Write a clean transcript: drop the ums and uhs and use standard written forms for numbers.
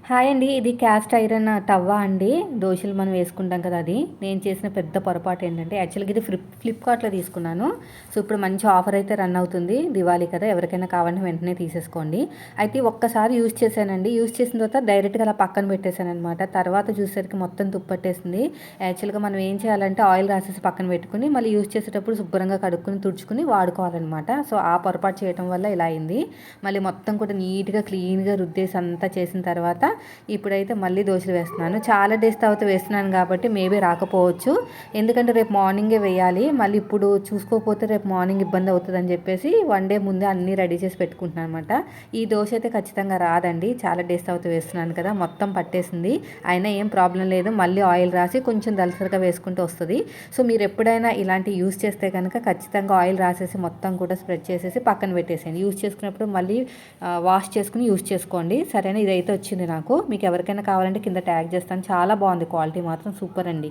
Hi అండి. ఇది cast iron తవ్వ అండి. దోశలు మనం వేసుకుంటాం కదా అది. నేను చేసిన పెద్ద పొరపాటు ఏంటంటే యాక్చువల్‌గా ఇది ఫ్లిప్‌కార్ట్‌లో తీసుకున్నాను. సో, ఇప్పుడు మంచి ఆఫర్ అయితే రన్ అవుతుంది. దివాళీ కదా! ఎవరికైనా కావాలంటే వెంటనే తీసేసుకోండి. అయితే ఒక్కసారి యూజ్ చేశానండి. యూజ్ చేసిన తర్వాత డైరెక్ట్‌గా అలా పక్కన పెట్టేశాననమాట. తర్వాత చూసేసరికి మొత్తం తుప్పట్టేసింది. యాక్చువల్‌గా మనం ఏం చేయాలంటే ఆయిల్ రాసేసి పక్కన పెట్టుకొని మళ్ళీ యూజ్ చేసేటప్పుడు శుభ్రంగా కడుక్కొని, తుడుచుకొని వాడుకోవాలనమాట. సో, ఆ పొరపాటు చేయటం వల్ల ఇలా అయింది. మళ్ళీ మొత్తం కూడా నీట్‌గా క్లీన్‌గా రుద్దేసి అంతా చేసిన తర్వాత ఇప్పుడైతే మళ్ళీ దోశలు వేస్తున్నాను. చాలా డేస్ తర్వాత వేస్తున్నాను కాబట్టి మేబీ రాకపోవచ్చు. ఎందుకంటే రేపు మార్నింగే వేయాలి. మళ్ళీ ఇప్పుడు చూసుకోకపోతే రేపు మార్నింగ్ ఇబ్బంది అవుతుందని చెప్పేసి వన్ డే ముందే అన్నీ రెడీ చేసి పెట్టుకుంటున్నాను అనమాట. ఈ దోశ అయితే ఖచ్చితంగా రాదండి. చాలా డేస్ తర్వాత వేస్తున్నాను కదా! మొత్తం పట్టేసింది. అయినా ఏం ప్రాబ్లం లేదు. మళ్ళీ ఆయిల్ రాసి కొంచెం దలసరిగా వేసుకుంటూ వస్తుంది. సో, మీరు ఎప్పుడైనా ఇలాంటి యూస్ చేస్తే కనుక ఖచ్చితంగా ఆయిల్ రాసేసి మొత్తం కూడా స్ప్రెడ్ చేసేసి పక్కన పెట్టేసేయండి. యూస్ చేసుకున్నప్పుడు మళ్ళీ వాష్ చేసుకుని యూస్ చేసుకోండి. సరేనా? ఇదైతే వచ్చింది నాకు. మీకు ఎవరికైనా కావాలంటే కింద ట్యాగ్ చేస్తాను. చాలా బాగుంది. క్వాలిటీ మాత్రం సూపర్ అండి.